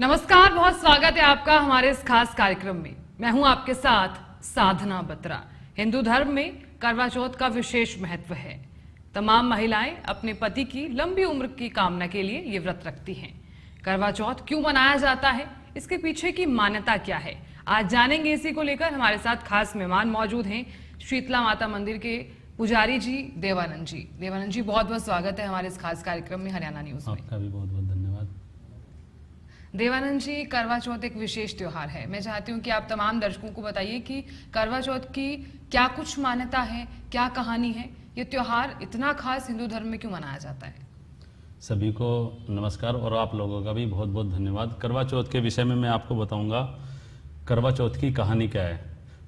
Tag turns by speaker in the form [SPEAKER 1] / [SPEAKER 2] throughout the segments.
[SPEAKER 1] नमस्कार, बहुत स्वागत है आपका हमारे इस खास कार्यक्रम में। मैं हूं आपके साथ साधना बत्रा। हिंदू धर्म में करवा चौथ का विशेष महत्व है। तमाम महिलाएं अपने पति की लंबी उम्र की कामना के लिए ये व्रत रखती हैं। करवा चौथ क्यों मनाया जाता है, इसके पीछे की मान्यता क्या है, आज जानेंगे। इसी को लेकर हमारे साथ खास मेहमान मौजूद हैं, शीतला माता मंदिर के पुजारी जी देवानंद जी। देवानंद जी, बहुत बहुत स्वागत है हमारे इस खास कार्यक्रम में हरियाणा न्यूज में।
[SPEAKER 2] आपका भी बहुत बहुत धन्यवाद।
[SPEAKER 1] देवानंद जी, करवा चौथ एक विशेष त्योहार है। मैं चाहती हूँ कि आप तमाम दर्शकों को बताइए कि करवा चौथ की क्या कुछ मान्यता है, क्या कहानी है, ये त्योहार इतना खास हिंदू धर्म में क्यों मनाया जाता है।
[SPEAKER 2] सभी को नमस्कार और आप लोगों का भी बहुत बहुत धन्यवाद। करवा चौथ के विषय में मैं आपको बताऊंगा करवा चौथ की कहानी क्या है।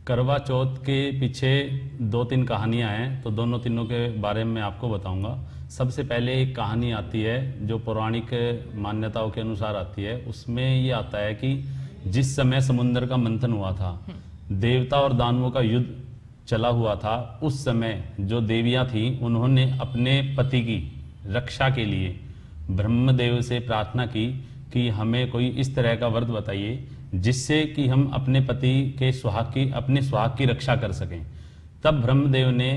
[SPEAKER 2] करवा चौथ के पीछे दो तीन कहानियां हैं, तो दोनों तीनों के बारे में मैं आपको बताऊंगा। सबसे पहले एक कहानी आती है जो पौराणिक मान्यताओं के अनुसार आती है। उसमें ये आता है कि जिस समय समुद्र का मंथन हुआ था, देवता और दानवों का युद्ध चला हुआ था, उस समय जो देवियां थीं उन्होंने अपने पति की रक्षा के लिए ब्रह्मदेव से प्रार्थना की कि हमें कोई इस तरह का व्रत बताइए जिससे कि हम अपने पति के अपने सुहाग की रक्षा कर सकें। तब ब्रह्मदेव ने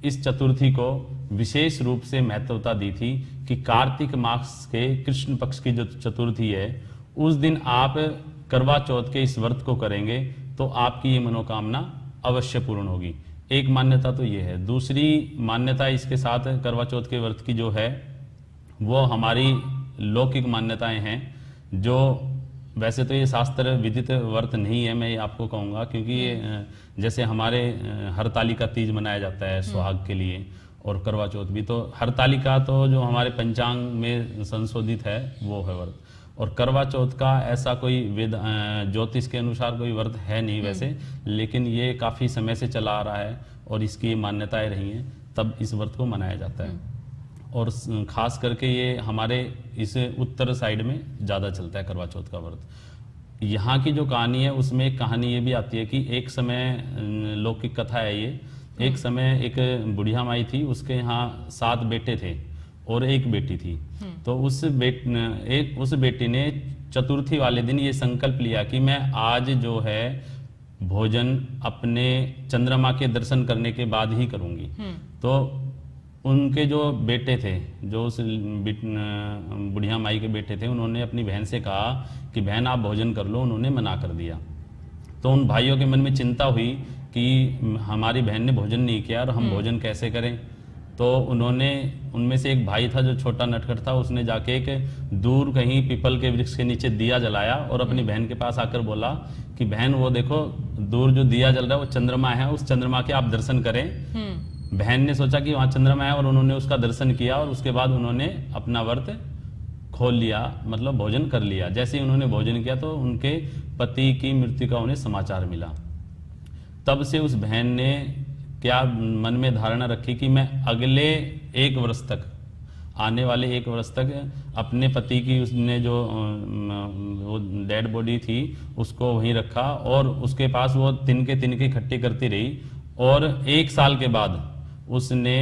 [SPEAKER 2] इस चतुर्थी को विशेष रूप से महत्वता दी थी कि कार्तिक मास के कृष्ण पक्ष की जो चतुर्थी है, उस दिन आप करवा चौथ के इस व्रत को करेंगे तो आपकी ये मनोकामना अवश्य पूर्ण होगी। एक मान्यता तो ये है। दूसरी मान्यता इसके साथ करवा चौथ के व्रत की जो है वो हमारी लौकिक मान्यताएं हैं, जो वैसे तो ये शास्त्र विदित व्रत नहीं है, मैं ये आपको कहूँगा, क्योंकि ये जैसे हमारे हरतालिका तीज मनाया जाता है सुहाग के लिए, और करवा चौथ भी, तो हरतालिका तो जो हमारे पंचांग में संशोधित है वो है व्रत, और करवा चौथ का ऐसा कोई वेद ज्योतिष के अनुसार कोई व्रत है नहीं वैसे, लेकिन ये काफ़ी समय से चला आ रहा है और इसकी मान्यताएं रही हैं, तब इस व्रत को मनाया जाता है। और खास करके ये हमारे इस उत्तर साइड में ज़्यादा चलता है करवा चौथ का व्रत। यहाँ की जो कहानी है उसमें एक कहानी ये भी आती है कि एक समय, लौकिक कथा है ये, एक समय एक बुढ़िया माई थी, उसके यहाँ 7 बेटे थे और एक बेटी थी। तो उस बेटी ने चतुर्थी वाले दिन ये संकल्प लिया कि मैं आज जो है भोजन अपने चंद्रमा के दर्शन करने के बाद ही करूँगी। तो उनके जो बेटे थे, जो उस बुढ़िया माई के बेटे थे, उन्होंने अपनी बहन से कहा कि बहन आप भोजन कर लो। उन्होंने मना कर दिया। तो उन भाइयों के मन में चिंता हुई कि हमारी बहन ने भोजन नहीं किया और हम भोजन कैसे करें। तो उनमें से एक भाई था जो छोटा नटखट था, उसने जाके एक दूर कहीं पीपल के वृक्ष के नीचे दिया जलाया और अपनी बहन के पास आकर बोला कि बहन वो देखो दूर जो दिया जल रहा है वो चंद्रमा है, उस चंद्रमा के आप दर्शन करें। बहन ने सोचा कि वहाँ चंद्रमा है और उन्होंने उसका दर्शन किया और उसके बाद उन्होंने अपना व्रत खोल लिया, मतलब भोजन कर लिया। जैसे ही उन्होंने भोजन किया तो उनके पति की मृत्यु का उन्हें समाचार मिला। तब से उस बहन ने क्या मन में धारणा रखी कि मैं अगले 1 वर्ष तक, आने वाले 1 वर्ष तक अपने पति की, उसने जो वो डेड बॉडी थी उसको वहीं रखा और उसके पास वो तिनके इकट्ठी करती रही। और 1 साल के बाद उसने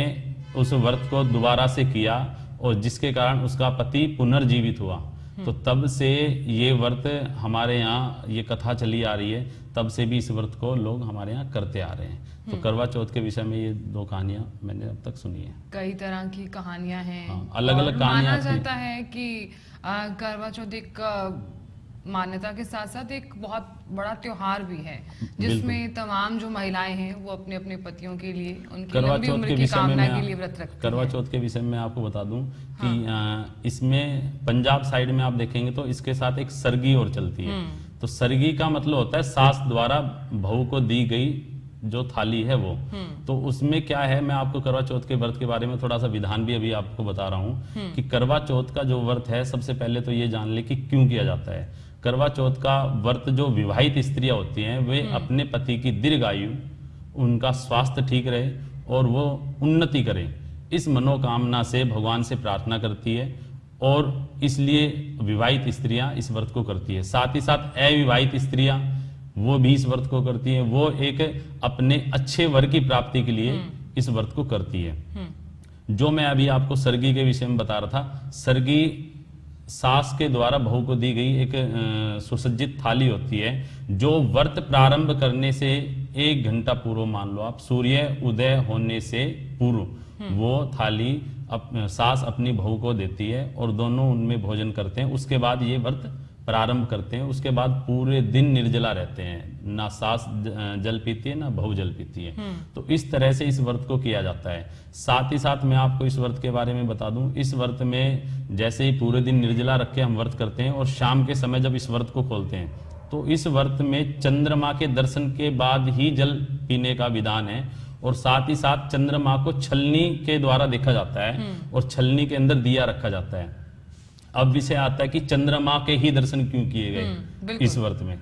[SPEAKER 2] उस व्रत को दोबारा से किया और जिसके कारण उसका पति पुनर्जीवित हुआ। तो तब से ये व्रत हमारे यहाँ, ये कथा चली आ रही है, तब से भी इस व्रत को लोग हमारे यहाँ करते आ रहे हैं। तो करवा चौथ के विषय में ये 2 कहानियां मैंने अब तक सुनी है।
[SPEAKER 1] कई तरह की कहानियां हैं।
[SPEAKER 2] हाँ, अलग-अलग कहानियां।
[SPEAKER 1] माना जाता है कि करवा चौथ एक मान्यता के साथ साथ एक बहुत बड़ा त्योहार भी है, जिसमें तमाम जो महिलाएं हैं वो अपने अपने पतियों के लिए, उनकी लंबी उम्र की कामना के लिए व्रत रखती हैं।
[SPEAKER 2] करवा चौथ के विषय में आपको बता दूं कि इसमें पंजाब साइड में आप देखेंगे तो इसके साथ एक सरगी और चलती है। तो सरगी का मतलब होता है सास द्वारा बहू को दी गई जो थाली है वो। तो उसमें क्या है, मैं आपको करवा चौथ के व्रत के बारे में थोड़ा सा विधान भी अभी आपको बता रहा हूँ कि करवा चौथ का जो व्रत है, सबसे पहले तो ये जान ले कि क्यों किया जाता है। करवा चौथ का व्रत जो विवाहित स्त्रियां होती हैं वे अपने पति की दीर्घायु, उनका स्वास्थ्य ठीक रहे और वो उन्नति करें, इस मनोकामना से भगवान से प्रार्थना करती है और इसलिए विवाहित स्त्रियां इस व्रत को करती है। साथ ही साथ अविवाहित स्त्रियां वो भी इस व्रत को करती है। वो एक अपने अच्छे वर की प्राप्ति के लिए इस व्रत को करती है। जो मैं अभी आपको सरगी के विषय में बता रहा था, सरगी सास के द्वारा बहू को दी गई एक सुसज्जित थाली होती है, जो व्रत प्रारंभ करने से 1 घंटा पूर्व, मान लो आप, सूर्य उदय होने से पूर्व वो थाली सास अपनी बहू को देती है और दोनों उनमें भोजन करते हैं। उसके बाद ये व्रत प्रारंभ करते हैं। उसके बाद पूरे दिन निर्जला रहते हैं, ना सास जल पीती है ना बहू जल पीती है। तो इस तरह से इस व्रत को किया जाता है। साथ ही साथ मैं आपको इस व्रत के बारे में बता दूं, इस व्रत में जैसे ही पूरे दिन निर्जला रख के हम व्रत करते हैं और शाम के समय जब इस व्रत को खोलते हैं, तो इस व्रत में चंद्रमा के दर्शन के बाद ही जल पीने का विधान है। और साथ ही साथ चंद्रमा को छलनी के द्वारा देखा जाता है और छलनी के अंदर दिया रखा जाता है। अब विषय आता है कि चंद्रमा के ही दर्शन क्यों किए गए इस व्रत में,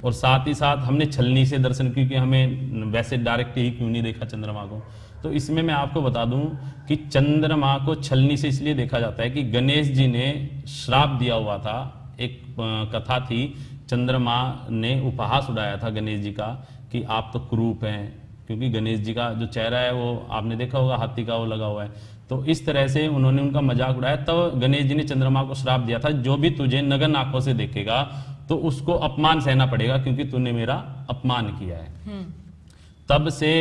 [SPEAKER 2] और साथ ही साथ हमने छलनी से दर्शन क्यों किए, हमें वैसे डायरेक्ट ही क्यों नहीं देखा चंद्रमा को। तो इसमें मैं आपको बता दूं कि चंद्रमा को छलनी से इसलिए देखा जाता है कि गणेश जी ने श्राप दिया हुआ था। एक कथा थी, चंद्रमा ने उपहास उड़ाया था गणेश जी का कि आप तो कुरूप हैं, क्योंकि गणेश जी का जो चेहरा है वो आपने देखा होगा हाथी का वो लगा हुआ है। तो इस तरह से उन्होंने उनका मजाक उड़ाया। तब गणेश जी ने चंद्रमा को श्राप दिया था, जो भी तुझे नग्न आंखों से देखेगा तो उसको अपमान सहना पड़ेगा, क्योंकि तूने मेरा अपमान किया है। तब से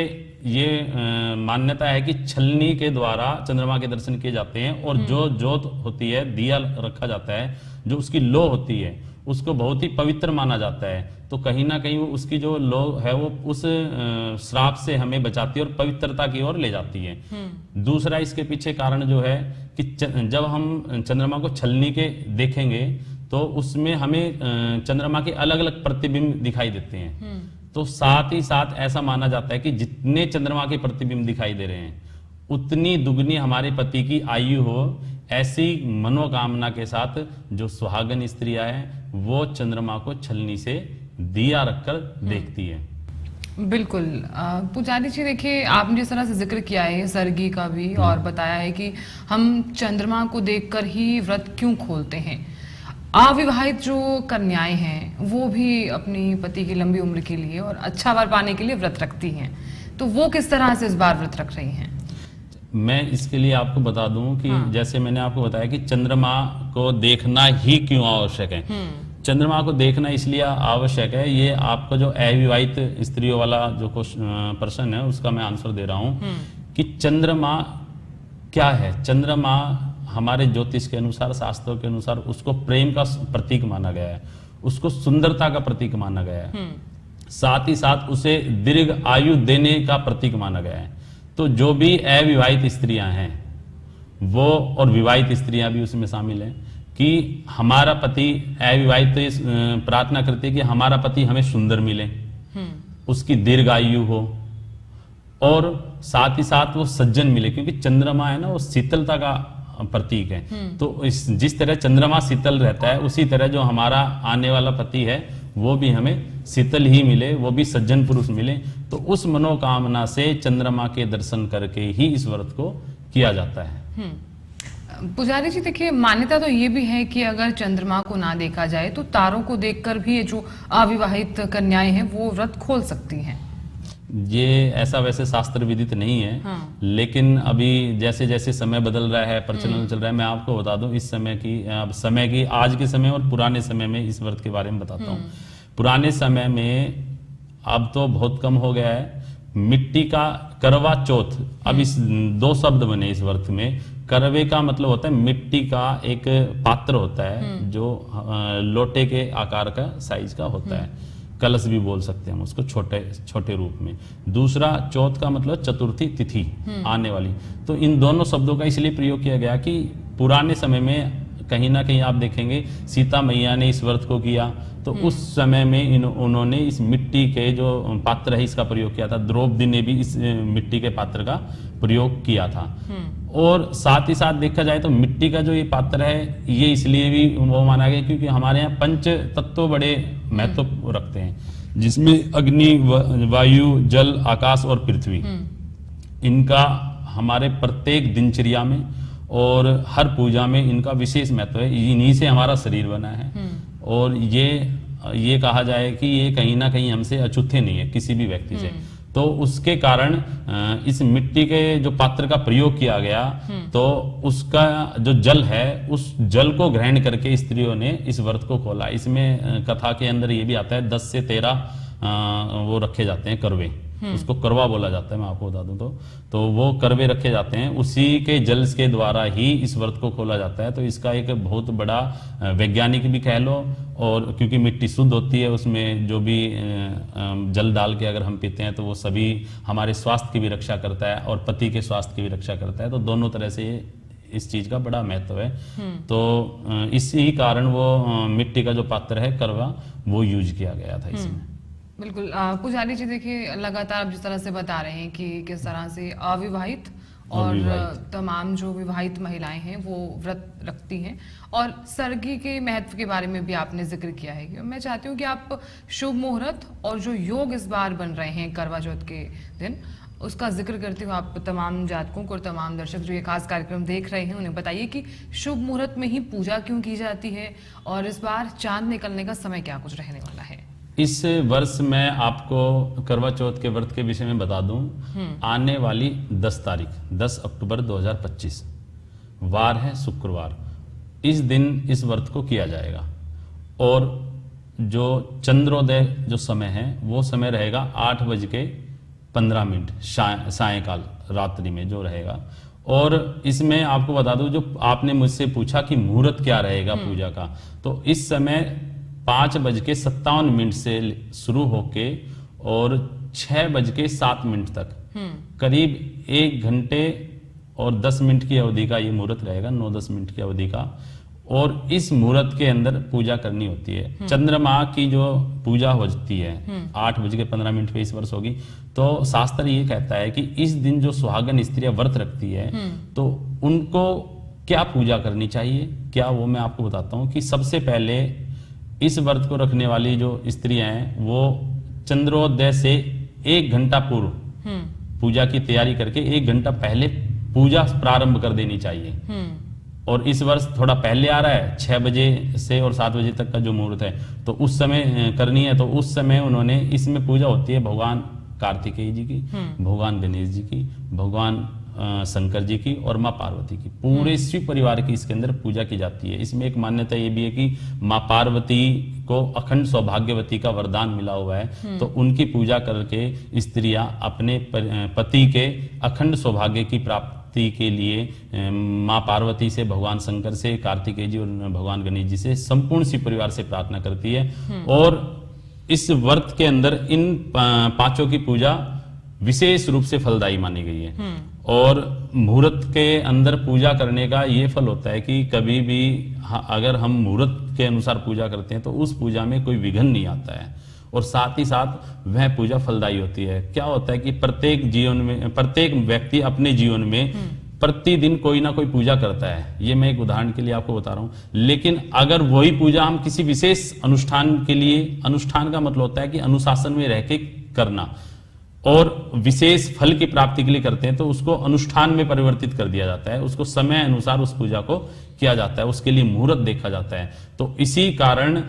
[SPEAKER 2] ये मान्यता है कि छलनी के द्वारा चंद्रमा के दर्शन किए जाते हैं। और जो जोत होती है, दिया रखा जाता है, जो उसकी लो होती है, उसको बहुत ही पवित्र माना जाता है। तो कहीं ना कहीं वो उसकी जो लो है वो उस श्राप से हमें बचाती है और पवित्रता की ओर ले जाती है। दूसरा इसके पीछे कारण जो है कि जब हम चंद्रमा को छलनी के देखेंगे तो उसमें हमें चंद्रमा के अलग अलग प्रतिबिंब दिखाई देते हैं। तो साथ ही साथ ऐसा माना जाता है कि जितने चंद्रमा के प्रतिबिंब दिखाई दे रहे हैं, उतनी दुगनी हमारे पति की आयु हो, ऐसी मनोकामना के साथ जो सुहागन स्त्रियां हैं वो चंद्रमा को छलनी से दिया रखकर देखती है।
[SPEAKER 1] बिल्कुल। पुजारी जी देखिए, आपने जिस तरह से जिक्र किया है सरगी का भी और बताया है कि हम चंद्रमा को देखकर ही व्रत क्यों खोलते हैं। अविवाहित जो कन्याएं हैं वो भी अपनी पति की लंबी उम्र के लिए और अच्छा वर पाने के लिए व्रत रखती हैं, तो वो किस तरह से इस बार व्रत रख रही हैं?
[SPEAKER 2] मैं इसके लिए आपको बता दूं कि जैसे मैंने आपको बताया कि चंद्रमा को देखना ही क्यों आवश्यक है। चंद्रमा को देखना इसलिए आवश्यक है, ये आपको जो अविवाहित स्त्रियों वाला जो प्रश्न है उसका मैं आंसर दे रहा हूं कि चंद्रमा क्या है। चंद्रमा हमारे ज्योतिष के अनुसार, शास्त्रों के अनुसार उसको प्रेम का प्रतीक माना गया है, उसको सुंदरता का प्रतीक माना गया है, साथ ही साथ उसे दीर्घ आयु देने का प्रतीक माना गया है। तो जो भी अविवाहित स्त्रियां हैं वो, और विवाहित स्त्रियां भी उसमें शामिल हैं, कि हमारा पति, अविवाहित तो प्रार्थना करती है कि हमारा पति हमें सुंदर मिले, उसकी दीर्घ आयु हो, और साथ ही साथ वो सज्जन मिले, क्योंकि चंद्रमा है ना वो शीतलता का प्रतीक है। तो जिस तरह चंद्रमा शीतल रहता है, उसी तरह जो हमारा आने वाला पति है वो भी हमें शीतल ही मिले, वो भी सज्जन पुरुष मिले। तो उस मनोकामना से चंद्रमा के दर्शन करके ही इस व्रत को किया जाता है।
[SPEAKER 1] पुजारी जी देखिए, मान्यता तो ये भी है कि अगर चंद्रमा को ना देखा जाए तो तारों को देखकर भी ये जो अविवाहित कन्याएं हैं वो व्रत खोल सकती हैं।
[SPEAKER 2] ये ऐसा वैसे शास्त्र विदित नहीं है, लेकिन अभी जैसे जैसे समय बदल रहा है, प्रचलन चल रहा है, मैं आपको बता दूं इस समय की आज के समय और पुराने समय में इस व्रत के बारे में बताता हूं। पुराने समय में, अब तो बहुत कम हो गया है, मिट्टी का करवा चौथ, अब इस 2 शब्द बने इस व्रत में। करवे का मतलब होता है मिट्टी का एक पात्र होता है जो लोटे के आकार का साइज का होता है, कलश भी बोल सकते हैं हम उसको, छोटे छोटे रूप में। दूसरा चौथ का मतलब चतुर्थी तिथि आने वाली। तो इन दोनों शब्दों का इसलिए प्रयोग किया गया कि पुराने समय में कहीं ना कहीं आप देखेंगे सीता मैया ने इस व्रत को किया, तो उस समय में उन्होंने इस मिट्टी के जो पात्र है इसका प्रयोग किया था। द्रौपदी ने भी इस मिट्टी के पात्र का प्रयोग किया था। और साथ ही साथ देखा जाए तो मिट्टी का जो ये पात्र है ये इसलिए भी वो माना गया क्योंकि हमारे यहाँ 5 तत्व बड़े महत्व रखते हैं, जिसमें अग्नि, वायु, जल, आकाश और पृथ्वी। इनका हमारे प्रत्येक दिनचर्या में और हर पूजा में इनका विशेष महत्व है। इन्हीं से हमारा शरीर बना है और ये कहा जाए कि ये कहीं ना कहीं हमसे अछूते नहीं है किसी भी व्यक्ति से। तो उसके कारण इस मिट्टी के जो पात्र का प्रयोग किया गया, तो उसका जो जल है उस जल को ग्रहण करके स्त्रियों ने इस व्रत को खोला। इसमें कथा के अंदर ये भी आता है 10 से 13 वो रखे जाते हैं करवे, उसको करवा बोला जाता है, मैं आपको बता दूं तो वो करवे रखे जाते हैं, उसी के जल के द्वारा ही इस व्रत को खोला जाता है। तो इसका एक बहुत बड़ा वैज्ञानिक भी कह लो, और क्योंकि मिट्टी शुद्ध होती है, उसमें जो भी जल डाल के अगर हम पीते हैं तो वो सभी हमारे स्वास्थ्य की भी रक्षा करता है और पति के स्वास्थ्य की भी रक्षा करता है। तो दोनों तरह से इस चीज का बड़ा महत्व है। तो इसी कारण वो मिट्टी का जो पात्र है करवा, वो यूज किया गया था इसमें।
[SPEAKER 1] बिल्कुल पुजारी जी, देखिए लगातार आप जिस तरह से बता रहे हैं कि किस तरह से अविवाहित और तमाम जो विवाहित महिलाएं हैं वो व्रत रखती हैं, और सरगी के महत्व के बारे में भी आपने जिक्र किया है। मैं चाहती हूँ कि आप शुभ मुहूर्त और जो योग इस बार बन रहे हैं करवा चौथ के दिन, उसका जिक्र करते हुए आप तमाम जातकों को और तमाम दर्शक जो ये खास कार्यक्रम देख रहे हैं उन्हें बताइए कि शुभ मुहूर्त में ही पूजा क्यों की जाती है, और इस बार चांद निकलने का समय क्या कुछ रहने वाला है।
[SPEAKER 2] इस वर्ष मैं आपको करवा चौथ के व्रत के विषय में बता दूं, आने वाली 10 तारीख 10 अक्टूबर 2025 वार है शुक्रवार, इस दिन इस व्रत को किया जाएगा। और जो चंद्रोदय जो समय है वो समय रहेगा 8:15 सायंकाल रात्रि में जो रहेगा। और इसमें आपको बता दूं, जो आपने मुझसे पूछा कि मुहूर्त क्या रहेगा पूजा का, तो इस समय 5:57 से शुरू होके और 6:07 तक करीब 1 घंटे और 10 मिनट की अवधि का ये मुहूर्त रहेगा, 9-10 मिनट की अवधि का। और इस मुहूर्त के अंदर पूजा करनी होती है। चंद्रमा की जो पूजा होती है 8:15 पे इस वर्ष होगी। तो शास्त्र ये कहता है कि इस दिन जो सुहागन स्त्रियां व्रत रखती है तो उनको क्या पूजा करनी चाहिए, क्या वो मैं आपको बताता हूँ कि सबसे पहले इस व्रत को रखने वाली जो स्त्रियां हैं वो चंद्रोदय से 1 घंटा पूर्व पूजा की तैयारी करके 1 घंटा पहले पूजा प्रारंभ कर देनी चाहिए। और इस वर्ष थोड़ा पहले आ रहा है, 6 बजे से और 7 बजे तक का जो मुहूर्त है, तो उस समय करनी है। तो उस समय उन्होंने, इसमें पूजा होती है भगवान कार्तिकेय जी की, भगवान गणेश जी की, भगवान शंकर जी की और माँ पार्वती की, पूरे शिव परिवार की इसके अंदर पूजा की जाती है। इसमें एक मान्यता ये भी है कि माँ पार्वती को अखंड सौभाग्यवती का वरदान मिला हुआ है, तो उनकी पूजा करके स्त्रियां अपने पति के अखंड सौभाग्य की प्राप्ति के लिए माँ पार्वती से, भगवान शंकर से, कार्तिकेय जी और भगवान गणेश जी से, संपूर्ण शिव परिवार से प्रार्थना करती है। और इस व्रत के अंदर इन 5 की पूजा विशेष रूप से फलदायी मानी गई है। और मुहूर्त के अंदर पूजा करने का ये फल होता है कि कभी भी अगर हम मुहूर्त के अनुसार पूजा करते हैं तो उस पूजा में कोई विघ्न नहीं आता है, और साथ ही साथ वह पूजा फलदायी होती है। क्या होता है कि प्रत्येक व्यक्ति अपने जीवन में प्रतिदिन कोई ना कोई पूजा करता है, ये मैं एक उदाहरण के लिए आपको बता रहा हूं। लेकिन अगर वही पूजा हम किसी विशेष अनुष्ठान के लिए, अनुष्ठान का मतलब होता है कि अनुशासन में रह के करना, और विशेष फल की प्राप्ति के लिए करते हैं, तो उसको अनुष्ठान में परिवर्तित कर दिया जाता है, उसको समय अनुसार उस पूजा को किया जाता है, उसके लिए मुहूर्त देखा जाता है। तो इसी कारण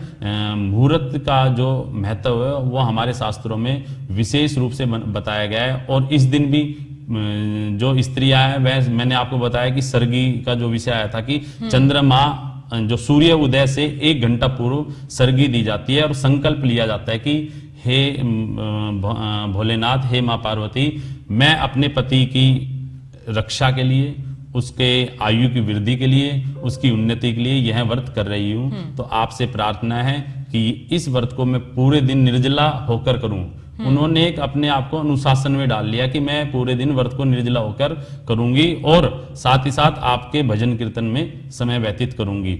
[SPEAKER 2] मुहूर्त का जो महत्व है वो हमारे शास्त्रों में विशेष रूप से बताया गया है। और इस दिन भी जो स्त्रियां हैं, वह मैंने आपको बताया कि सरगी का जो विषय आया था कि चंद्रमा जो सूर्य उदय से 1 घंटा पूर्व सरगी दी जाती है, और संकल्प लिया जाता है कि हे भोलेनाथ, हे माँ पार्वती, मैं अपने पति की रक्षा के लिए, उसके आयु की वृद्धि के लिए, उसकी उन्नति के लिए यह व्रत कर रही हूँ। तो आपसे प्रार्थना है कि इस व्रत को मैं पूरे दिन निर्जला होकर करूं। उन्होंने एक अपने आप को अनुशासन में डाल लिया कि मैं पूरे दिन व्रत को निर्जला होकर करूंगी, और साथ ही साथ आपके भजन कीर्तन में समय व्यतीत करूंगी।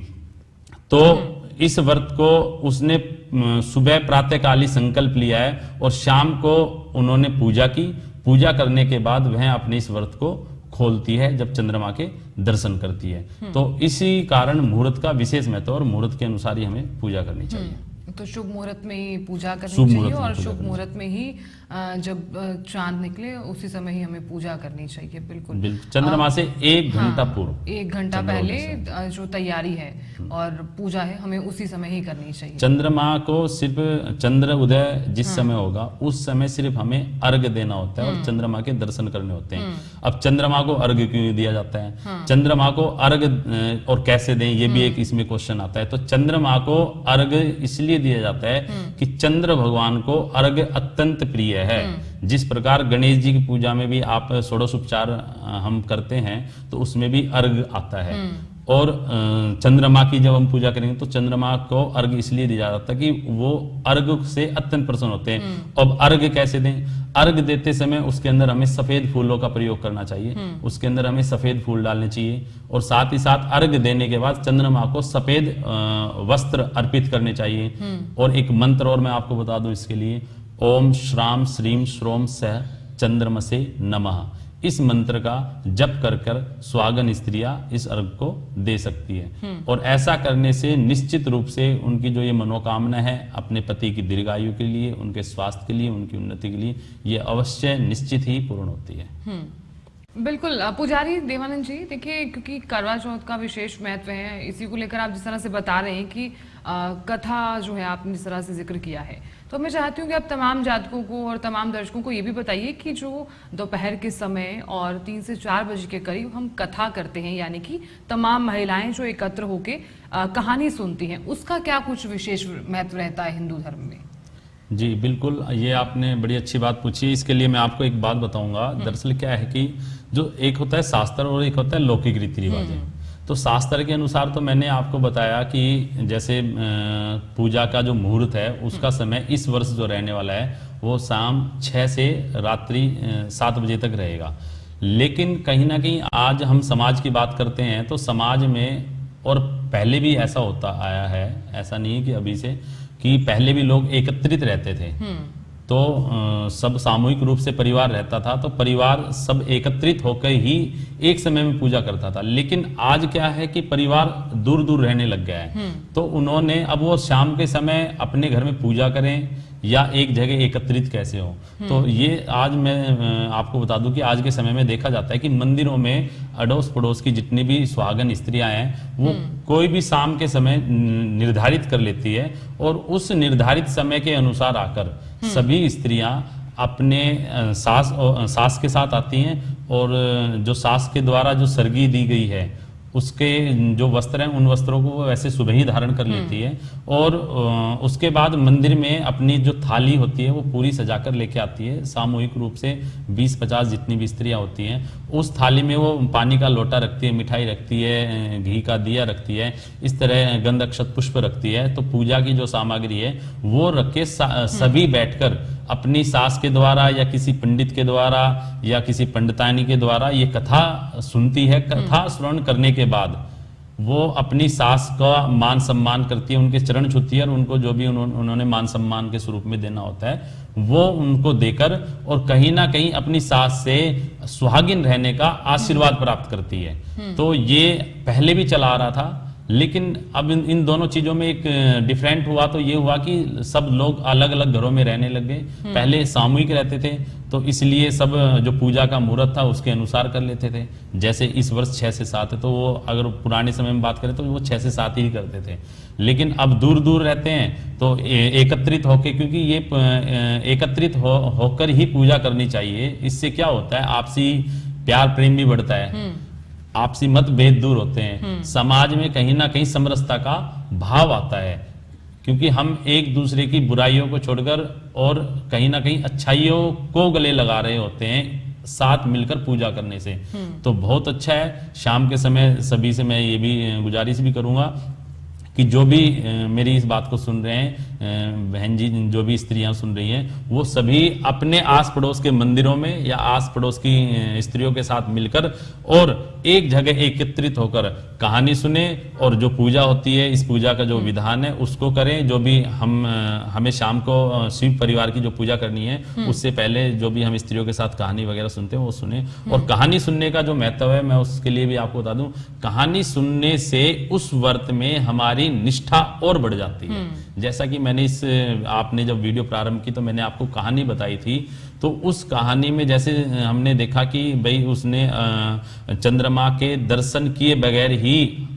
[SPEAKER 2] तो इस व्रत को उसने सुबह प्रातःकाल ही संकल्प लिया है, और शाम को उन्होंने पूजा की। पूजा करने के बाद वह अपने इस व्रत को खोलती है जब चंद्रमा के दर्शन करती है। तो इसी कारण मुहूर्त का विशेष महत्व, और मुहूर्त के अनुसार ही हमें पूजा करनी चाहिए।
[SPEAKER 1] तो शुभ मुहूर्त में ही पूजा करनी चाहिए, और शुभ मुहूर्त में ही जब चांद निकले उसी समय ही हमें पूजा करनी चाहिए। बिल्कुल
[SPEAKER 2] बिल्कुल, चंद्रमा से 1 घंटा
[SPEAKER 1] हाँ,
[SPEAKER 2] पूर्व,
[SPEAKER 1] 1 घंटा पहले जो तैयारी है और पूजा है हमें उसी समय ही करनी चाहिए।
[SPEAKER 2] चंद्रमा को सिर्फ चंद्र उदय जिस समय होगा उस समय सिर्फ हमें अर्घ देना होता है और चंद्रमा के दर्शन करने होते हैं। अब चंद्रमा को अर्घ क्यों दिया जाता है? चंद्रमा को अर्घ और कैसे दें, ये भी एक इसमें क्वेश्चन आता है। तो चंद्रमा को अर्घ इसलिए दिया जाता है कि चंद्र भगवान को अर्घ अत्यंत प्रिय है। जिस प्रकार गणेश जी की पूजा में भी आप षोडशोपचार हम करते हैं तो उसमें भी अर्घ आता है। और चंद्रमा की जब हम पूजा करेंगे तो चंद्रमा को अर्घ इसलिए दिया जाता है कि वो अर्घ से अत्यंत प्रसन्न होते हैं। अब अर्घ कैसे दें? अर्घ देते समय उसके अंदर हमें सफेद फूलों का प्रयोग करना चाहिए, उसके अंदर हमें सफेद फूल डालने चाहिए और साथ ही साथ अर्घ देने के बाद चंद्रमा को सफेद वस्त्र अर्पित करने चाहिए। और एक मंत्र और मैं आपको बता दूं इसके लिए, ओम श्राम श्रीम श्रोम सह चंद्रमसे नमः। इस मंत्र का जप कर कर सुहागन स्त्रियां इस अर्घ को दे सकती है। और ऐसा करने से निश्चित रूप से उनकी जो ये मनोकामना है अपने पति की दीर्घायु के लिए, उनके स्वास्थ्य के लिए, उनकी उन्नति के लिए, ये अवश्य निश्चित ही पूर्ण होती है।
[SPEAKER 1] बिल्कुल पुजारी देवानंद जी, देखिए क्योंकि करवा चौथ का विशेष महत्व है, इसी को लेकर आप जिस तरह से बता रहे हैं कि कथा जो है आपने जिस तरह से जिक्र किया है, तो मैं चाहती हूँ कि आप तमाम जातकों को और तमाम दर्शकों को ये भी बताइए कि जो दोपहर के समय और 3 से 4 बजे के करीब हम कथा करते हैं, यानी कि तमाम महिलाएं जो एकत्र होके कहानी सुनती हैं, उसका क्या कुछ विशेष महत्व रहता है हिंदू धर्म में?
[SPEAKER 2] जी बिल्कुल, ये आपने बड़ी अच्छी बात पूछी। इसके लिए मैं आपको एक बात बताऊंगा। दरअसल क्या है कि जो एक होता है शास्त्र और एक होता है लौकिक रीति रिवाज। तो शास्त्र के अनुसार तो मैंने आपको बताया कि जैसे पूजा का जो मुहूर्त है उसका समय इस वर्ष जो रहने वाला है वो शाम 6 से रात्रि 7 बजे तक रहेगा। लेकिन कहीं ना कहीं आज हम समाज की बात करते हैं तो समाज में, और पहले भी ऐसा होता आया है, ऐसा नहीं है कि अभी से, कि पहले भी लोग एकत्रित रहते थे। तो सब सामूहिक रूप से परिवार रहता था, तो परिवार सब एकत्रित होकर ही एक समय में पूजा करता था। लेकिन आज क्या है कि परिवार दूर दूर रहने लग गया है, तो उन्होंने अब वो शाम के समय अपने घर में पूजा करें या एक जगह एकत्रित कैसे हो। तो ये आज मैं आपको बता दूं कि आज के समय में देखा जाता है कि मंदिरों में अड़ोस पड़ोस की जितनी भी सुहागन स्त्रियां हैं वो कोई भी शाम के समय निर्धारित कर लेती है और उस निर्धारित समय के अनुसार आकर सभी स्त्रियां अपने सास के साथ आती हैं और जो सास के द्वारा जो सरगी दी गई है उसके जो वस्त्र हैं उन वस्त्रों को वो वैसे सुबह ही धारण कर लेती है और उसके बाद मंदिर में अपनी जो थाली होती है वो पूरी सजाकर लेके आती है। सामूहिक रूप से 20-50 जितनी भी स्त्रियां होती हैं उस थाली में वो पानी का लोटा रखती है, मिठाई रखती है, घी का दिया रखती है, इस तरह गंध अक्षत पुष्प रखती है। तो पूजा की जो सामग्री है वो रख के सभी बैठकर अपनी सास के द्वारा या किसी पंडित के द्वारा या किसी पंडितानी के द्वारा ये कथा सुनती है। कथा श्रवण करने के बाद वो अपनी सास का मान सम्मान करती है, उनके चरण छूती है और उनको जो भी उन्होंने मान सम्मान के स्वरूप में देना होता है वो उनको देकर और कहीं ना कहीं अपनी सास से सुहागिन रहने का आशीर्वाद प्राप्त करती है। तो ये पहले भी चला आ रहा था, लेकिन अब इन दोनों चीजों में एक डिफरेंट हुआ तो ये हुआ कि सब लोग अलग अलग घरों में रहने लग गए। पहले सामूहिक रहते थे तो इसलिए सब जो पूजा का मुहूर्त था उसके अनुसार कर लेते थे। जैसे इस वर्ष 6 से 7 है तो वो अगर पुराने समय में बात करें तो वो 6 से 7 ही करते थे। लेकिन अब दूर दूर रहते हैं तो एकत्रित होकर, क्योंकि ये एकत्रित होकर ही पूजा करनी चाहिए। इससे क्या होता है, आपसी प्यार प्रेम भी बढ़ता है, आपसी मतभेद दूर होते हैं, समाज में कहीं ना कहीं समरसता का भाव आता है, क्योंकि हम एक दूसरे की बुराइयों को छोड़कर और कहीं ना कहीं अच्छाइयों को गले लगा रहे होते हैं साथ मिलकर पूजा करने से। तो बहुत अच्छा है। शाम के समय सभी से मैं ये भी गुजारिश भी करूंगा कि जो भी मेरी इस बात को सुन रहे हैं बहन जी, जो भी स्त्रियां सुन रही हैं, वो सभी अपने आस पड़ोस के मंदिरों में या आस पड़ोस की स्त्रियों के साथ मिलकर और एक जगह एकत्रित होकर कहानी सुने और जो पूजा होती है, इस पूजा का जो विधान है उसको करें। जो भी हमें शाम को शिव परिवार की जो पूजा करनी है उससे पहले जो भी हम स्त्रियों के साथ कहानी वगैरह सुनते हैं वो सुने। और कहानी सुनने का जो महत्व है मैं उसके लिए भी आपको बता दूं, कहानी सुनने से उस व्रत में हमारी हमारी निष्ठा और बढ़ जाती है। जैसा कि मैंने आपने जब वीडियो प्रारंभ की तो मैंने आपको कहानी बताई थी, तो उस कहानी में जैसे हमने देखा कि भाई उसने चंद्रमा के दर्शन किए बगैर ही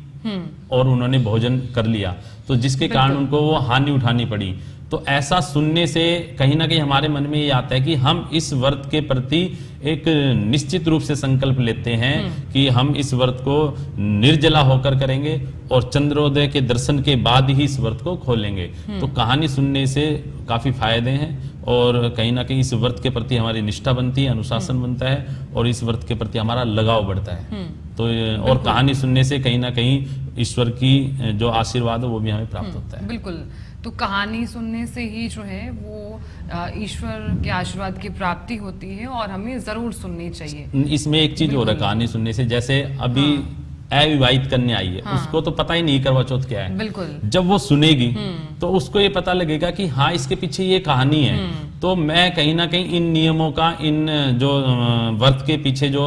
[SPEAKER 2] और उन्होंने भोजन कर लिया, तो जिसके कारण उनको वो हानि उठानी पड़ी। तो ऐसा सुनने से कहीं ना कहीं हमारे मन में ये आता है कि हम इस व्रत के प्रति एक निश्चित रूप से संकल्प लेते हैं कि हम इस व्रत को निर्जला होकर करेंगे और चंद्रोदय के दर्शन के बाद ही इस व्रत को खोलेंगे। तो कहानी सुनने से काफी फायदे हैं और कहीं ना कहीं इस व्रत के प्रति हमारी निष्ठा बनती है, अनुशासन बनता है और इस व्रत के प्रति हमारा लगाव बढ़ता है। तो और कहानी सुनने से कहीं ना कहीं ईश्वर की जो आशीर्वाद है वो भी हमें प्राप्त होता है।
[SPEAKER 1] बिल्कुल, तो कहानी सुनने से ही जो है वो ईश्वर के आशीर्वाद की प्राप्ति होती है और हमें जरूर सुननी चाहिए।
[SPEAKER 2] इसमें एक चीज और है कहानी सुनने से, जैसे अभी अविवाहित कन्या आई है, उसको तो पता ही नहीं करवा चौथ क्या है।
[SPEAKER 1] बिल्कुल,
[SPEAKER 2] जब वो सुनेगी तो उसको ये पता लगेगा कि हाँ इसके पीछे ये कहानी है। तो मैं कहीं ना कहीं इन नियमों का, इन जो व्रत के पीछे जो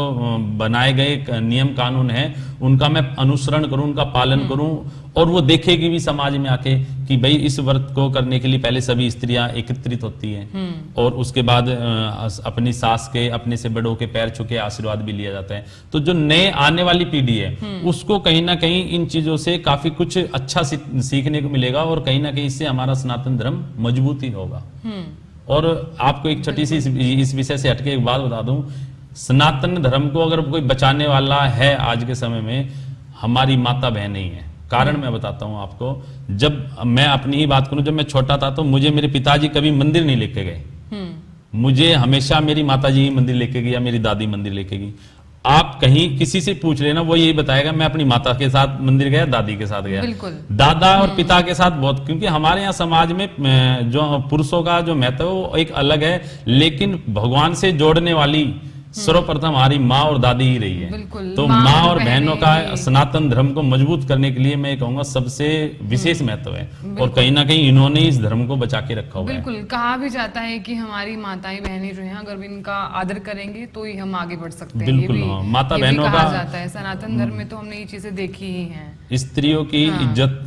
[SPEAKER 2] बनाए गए नियम कानून है उनका मैं अनुसरण करूं, उनका पालन करूं और वो देखेगी भी समाज में आके कि भाई इस व्रत को करने के लिए पहले सभी स्त्रियां एकत्रित होती हैं और उसके बाद अपनी सास के, अपने से बड़ों के पैर छू के आशीर्वाद भी लिया जाता है। तो जो नए आने वाली पीढ़ी है उसको कहीं ना कहीं इन चीजों से काफी कुछ अच्छा सीखने को मिलेगा और कहीं ना कहीं इससे हमारा सनातन धर्म मजबूत ही होगा। और आपको एक छोटी सी इस विषय से हटके एक बात बता दूं, सनातन धर्म को अगर कोई बचाने वाला है आज के समय में, हमारी माता बहन ही है। कारण मैं बताता हूं आपको, जब मैं अपनी ही बात करूं, जब मैं छोटा था तो मुझे मेरे पिताजी कभी मंदिर नहीं लेके गए। मुझे हमेशा मेरी माताजी ही मंदिर लेके गई या मेरी दादी मंदिर लेके गई। आप कहीं किसी से पूछ लेना, वो यही बताएगा मैं अपनी माता के साथ मंदिर गया, दादी के साथ गया। दादा और पिता के साथ बहुत, क्योंकि हमारे यहाँ समाज में जो पुरुषों का जो महत्व है वो एक अलग है, लेकिन भगवान से जोड़ने वाली सर्वप्रथम हमारी माँ और दादी ही रही है। तो माँ और बहनों का सनातन धर्म को मजबूत करने के लिए मैं कहूंगा सबसे विशेष महत्व है और कहीं ना कहीं इन्होंने इस धर्म को बचा के रखा हुआ है।
[SPEAKER 1] बिल्कुल, कहा भी जाता है कि हमारी माताएं बहनें जो हैं अगर इनका आदर करेंगे तो ही हम आगे बढ़ सकते हैं।
[SPEAKER 2] बिल्कुल, माता बहनों का
[SPEAKER 1] जाता है। सनातन धर्म में तो हमने ये चीजें देखी ही हैं।
[SPEAKER 2] स्त्रियों की इज्जत